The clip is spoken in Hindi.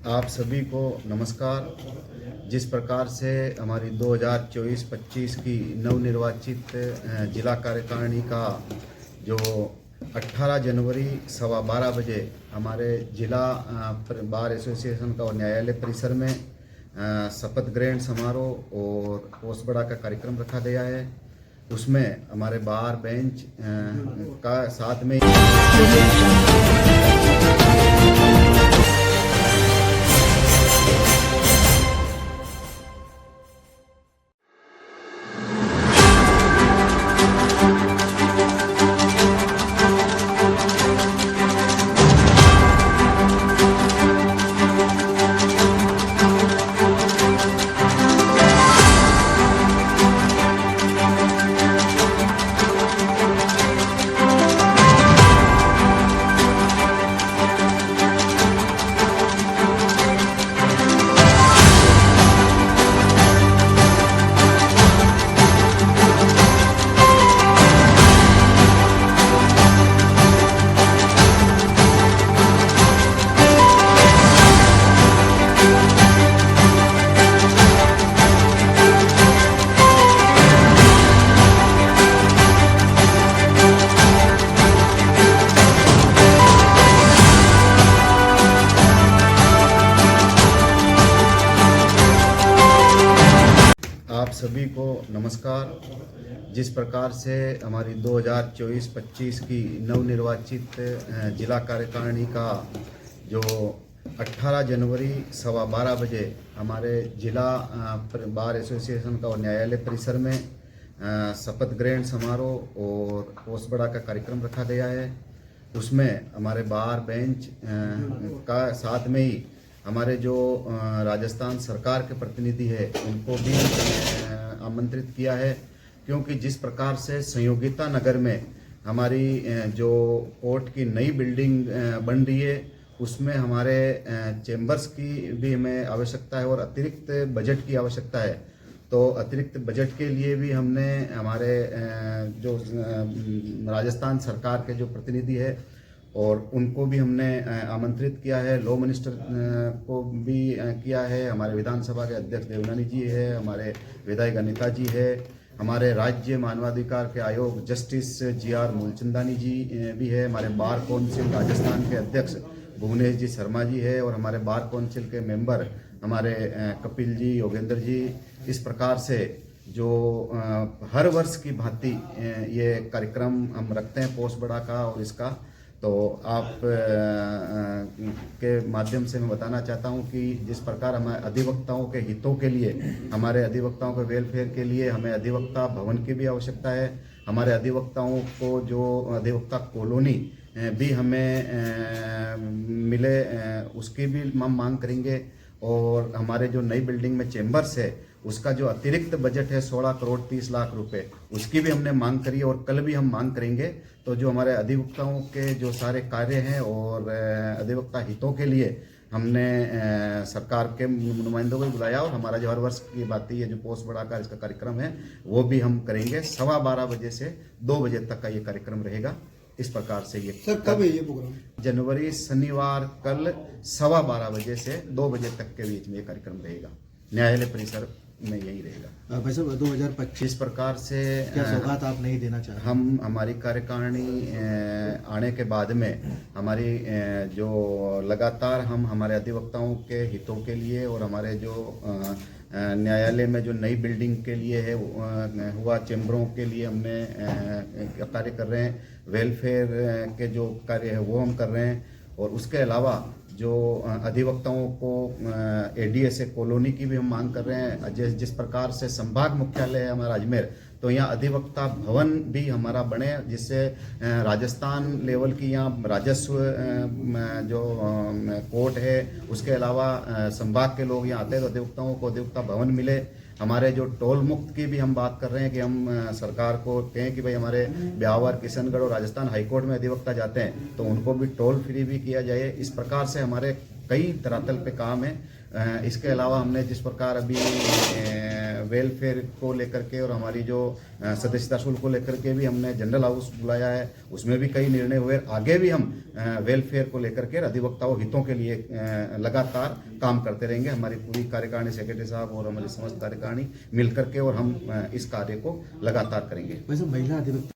आप सभी को नमस्कार। जिस प्रकार से हमारी 2024-25 की नवनिर्वाचित जिला कार्यकारिणी का जो 18 जनवरी 12:15 बजे हमारे जिला बार एसोसिएशन का और न्यायालय परिसर में शपथ ग्रहण समारोह और पोस्ट बड़ा का कार्यक्रम रखा गया है। उसमें हमारे बार बेंच का साथ में आप सभी को नमस्कार। जिस प्रकार से हमारी 2024-25 की नवनिर्वाचित जिला कार्यकारिणी का जो 18 जनवरी 12:15 बजे हमारे जिला बार एसोसिएशन का और न्यायालय परिसर में शपथ ग्रहण समारोह और पोस्ट बड़ा का कार्यक्रम रखा गया है। उसमें हमारे बार बेंच का साथ में ही हमारे जो राजस्थान सरकार के प्रतिनिधि है उनको भी आमंत्रित किया है, क्योंकि जिस प्रकार से संयोगिता नगर में हमारी जो कोर्ट की नई बिल्डिंग बन रही है उसमें हमारे चेंबर्स की भी हमें आवश्यकता है और अतिरिक्त बजट की आवश्यकता है। तो अतिरिक्त बजट के लिए भी हमने हमारे जो राजस्थान सरकार के जो प्रतिनिधि है और उनको भी हमने आमंत्रित किया है। लॉ मिनिस्टर को भी किया है, हमारे विधानसभा के अध्यक्ष देवनानी जी है, हमारे विधायक अनिता जी है, हमारे राज्य मानवाधिकार के आयोग जस्टिस GR मूलचंदानी जी भी है, हमारे बार काउंसिल राजस्थान के अध्यक्ष भुवनेश जी शर्मा जी है और हमारे बार काउंसिल के मेंबर हमारे कपिल जी, योगेंद्र जी। इस प्रकार से जो हर वर्ष की भांति ये कार्यक्रम हम रखते हैं पोस्ट बड़ा का और इसका, तो आप के माध्यम से मैं बताना चाहता हूं कि जिस प्रकार हमारे अधिवक्ताओं के हितों के लिए, हमारे अधिवक्ताओं के वेलफेयर के लिए हमें अधिवक्ता भवन की भी आवश्यकता है। हमारे अधिवक्ताओं को जो अधिवक्ता कॉलोनी भी हमें मिले उसकी भी हम मांग करेंगे। और हमारे जो नई बिल्डिंग में चेंबर्स है उसका जो अतिरिक्त बजट है 16 करोड़ 30 लाख रुपए, उसकी भी हमने मांग करी है और कल भी हम मांग करेंगे। तो जो हमारे अधिवक्ताओं के जो सारे कार्य हैं और अधिवक्ता हितों के लिए हमने सरकार के नुमाइंदों को भी बुलाया और हमारा जो हर वर्ष की बात है ये जो पोस्ट बड़ा का इसका कार्यक्रम है वो भी हम करेंगे। 12:15 बजे से 2 बजे तक का ये कार्यक्रम रहेगा। इस प्रकार से ये सर कब है ये प्रोग्राम? जनवरी शनिवार कल 12:15 बजे से 2 बजे तक के बीच में ये कार्यक्रम रहेगा। न्यायालय परिसर में यही रहेगा। भाई साहब 2025 इस प्रकार से क्या सौगात आप नहीं देना चाहते? हम हमारी कार्यकारिणी आने के बाद में हमारी जो लगातार हम हमारे अधिवक्ताओं के हितों के लिए और हमारे जो न्यायालय में जो नई बिल्डिंग के लिए है हुआ चैम्बरों के लिए हमने कार्य कर रहे हैं। वेलफेयर के जो कार्य है वो हम कर रहे हैं और उसके अलावा जो अधिवक्ताओं को ADSA कॉलोनी की भी हम मांग कर रहे हैं। जिस प्रकार से संभाग मुख्यालय है हमारा अजमेर, तो यहाँ अधिवक्ता भवन भी हमारा बने जिससे राजस्थान लेवल की यहाँ राजस्व जो कोर्ट है उसके अलावा संभाग के लोग यहाँ आते हैं तो अधिवक्ताओं को अधिवक्ता भवन मिले। हमारे जो टोल मुक्त की भी हम बात कर रहे हैं कि हम सरकार को कहें कि भाई हमारे ब्यावर, किशनगढ़ और राजस्थान हाईकोर्ट में अधिवक्ता जाते हैं तो उनको भी टोल फ्री भी किया जाए। इस प्रकार से हमारे कई धरातल पे काम है। इसके अलावा हमने जिस प्रकार अभी वेलफेयर को लेकर के और हमारी जो सदस्यता शुल्क को लेकर के भी हमने जनरल हाउस बुलाया है, उसमें भी कई निर्णय हुए। आगे भी हम वेलफेयर को लेकर के अधिवक्ताओं हितों के लिए लगातार काम करते रहेंगे। हमारी पूरी कार्यकारिणी, सेक्रेटरी साहब और हमारी समस्त कार्यकारिणी मिल करके और हम इस कार्य को लगातार करेंगे। वैसे महिला अधिवक्ता